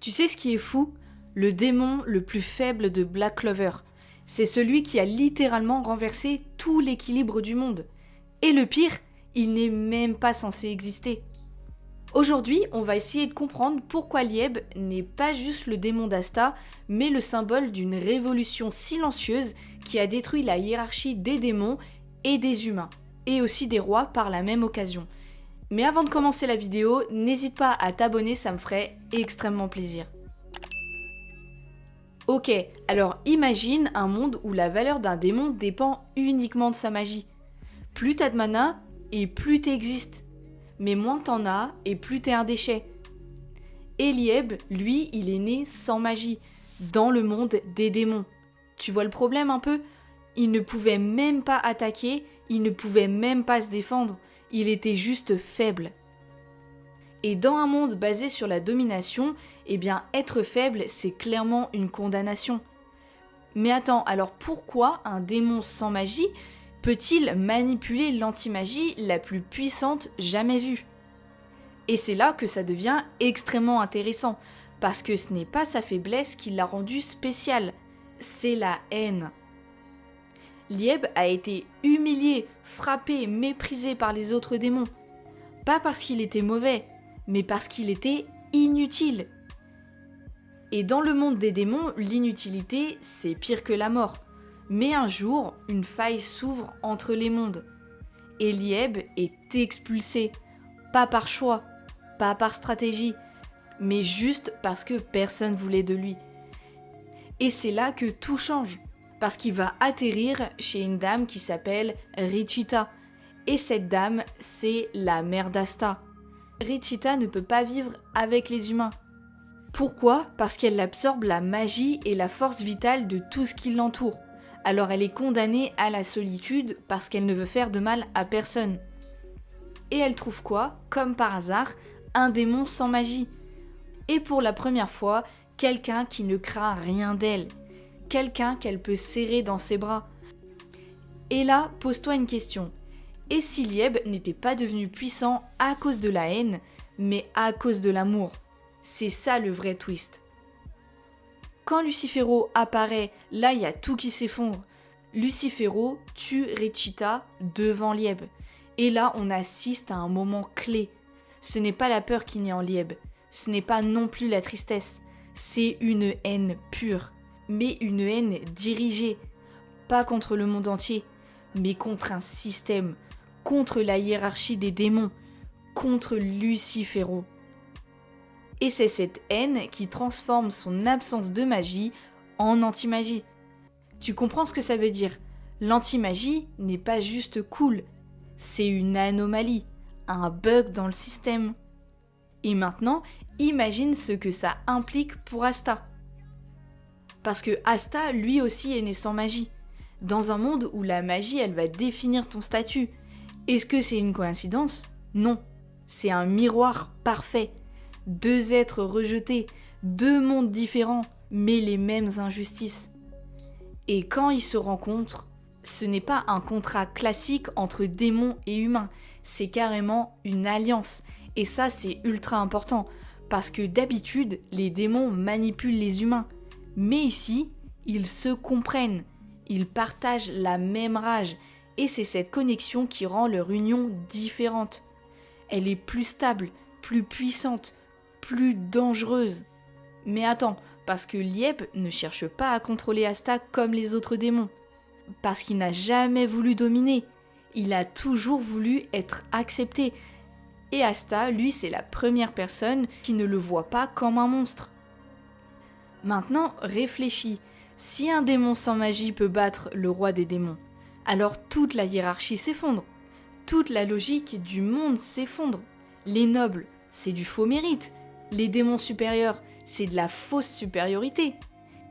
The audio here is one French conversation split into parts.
Tu sais ce qui est fou? Le démon le plus faible de Black Clover. C'est celui qui a littéralement renversé tout l'équilibre du monde. Et le pire, il n'est même pas censé exister. Aujourd'hui, on va essayer de comprendre pourquoi Lieb n'est pas juste le démon d'Asta, mais le symbole d'une révolution silencieuse qui a détruit la hiérarchie des démons et des humains, et aussi des rois par la même occasion. Mais avant de commencer la vidéo, n'hésite pas à t'abonner, ça me ferait extrêmement plaisir. Ok, alors imagine un monde où la valeur d'un démon dépend uniquement de sa magie. Plus t'as de mana, et plus t'existes. Mais moins t'en as, et plus t'es un déchet. Et Lieb, lui, il est né sans magie, dans le monde des démons. Tu vois le problème un peu? Il ne pouvait même pas attaquer, il ne pouvait même pas se défendre, il était juste faible. Et dans un monde basé sur la domination, eh bien être faible, c'est clairement une condamnation. Mais attends, alors pourquoi un démon sans magie peut-il manipuler l'anti-magie la plus puissante jamais vue? Et c'est là que ça devient extrêmement intéressant, parce que ce n'est pas sa faiblesse qui l'a rendu spécial, c'est la haine. Lieb a été humilié, frappé, méprisé par les autres démons. Pas parce qu'il était mauvais, mais parce qu'il était inutile. Et dans le monde des démons, l'inutilité, c'est pire que la mort. Mais un jour, une faille s'ouvre entre les mondes. Et Lieb est expulsé. Pas par choix, pas par stratégie, mais juste parce que personne voulait de lui. Et c'est là que tout change, parce qu'il va atterrir chez une dame qui s'appelle Richita. Et cette dame, c'est la mère d'Asta. Richita ne peut pas vivre avec les humains. Pourquoi? Parce qu'elle absorbe la magie et la force vitale de tout ce qui l'entoure. Alors elle est condamnée à la solitude parce qu'elle ne veut faire de mal à personne. Et elle trouve quoi? Comme par hasard, un démon sans magie. Et pour la première fois, quelqu'un qui ne craint rien d'elle. Quelqu'un qu'elle peut serrer dans ses bras. Et là, pose-toi une question. Et si Lieb n'était pas devenu puissant à cause de la haine, mais à cause de l'amour? C'est ça le vrai twist. Quand Lucifero apparaît, là il y a tout qui s'effondre. Lucifero tue Richita devant Lieb. Et là on assiste à un moment clé. Ce n'est pas la peur qui naît en Lieb. Ce n'est pas non plus la tristesse. C'est une haine pure. Mais une haine dirigée. Pas contre le monde entier, mais contre un système. Contre la hiérarchie des démons. Contre Lucifero. Et c'est cette haine qui transforme son absence de magie en anti-magie. Tu comprends ce que ça veut dire? L'anti-magie n'est pas juste cool, c'est une anomalie, un bug dans le système. Et maintenant, imagine ce que ça implique pour Asta. Parce que Asta, lui aussi, est né sans magie. Dans un monde où la magie, elle va définir ton statut. Est-ce que c'est une coïncidence? Non, c'est un miroir parfait. Deux êtres rejetés, deux mondes différents, mais les mêmes injustices. Et quand ils se rencontrent, ce n'est pas un contrat classique entre démons et humains, c'est carrément une alliance. Et ça, c'est ultra important, parce que d'habitude, les démons manipulent les humains. Mais ici, ils se comprennent, ils partagent la même rage, et c'est cette connexion qui rend leur union différente. Elle est plus stable, plus puissante, plus dangereuse. Mais attends, parce que Lieb ne cherche pas à contrôler Asta comme les autres démons. Parce qu'il n'a jamais voulu dominer. Il a toujours voulu être accepté. Et Asta, lui, c'est la première personne qui ne le voit pas comme un monstre. Maintenant, réfléchis. Si un démon sans magie peut battre le roi des démons, alors toute la hiérarchie s'effondre. Toute la logique du monde s'effondre. Les nobles, c'est du faux mérite. Les démons supérieurs, c'est de la fausse supériorité.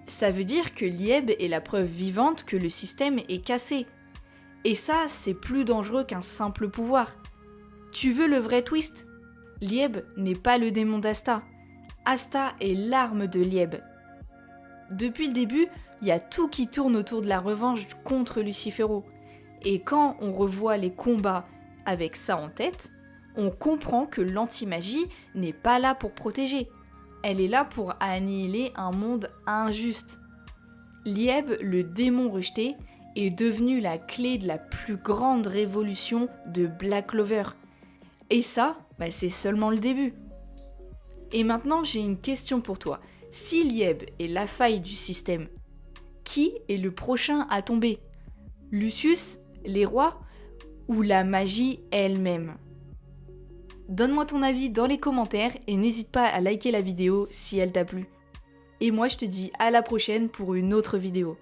Ça veut dire que Lieb est la preuve vivante que le système est cassé. Et ça, c'est plus dangereux qu'un simple pouvoir. Tu veux le vrai twist? Lieb n'est pas le démon d'Asta. Asta est l'arme de Lieb. Depuis le début, il y a tout qui tourne autour de la revanche contre Lucifero. Et quand on revoit les combats avec ça en tête, on comprend que l'anti-magie n'est pas là pour protéger. elle est là pour annihiler un monde injuste. Lieb, le démon rejeté, est devenu la clé de la plus grande révolution de Black Clover. Et ça, c'est seulement le début. Et maintenant, j'ai une question pour toi. Si Lieb est la faille du système, qui est le prochain à tomber ? Lucius, les rois ou la magie elle-même ? Donne-moi ton avis dans les commentaires et n'hésite pas à liker la vidéo si elle t'a plu. Et moi je te dis à la prochaine pour une autre vidéo.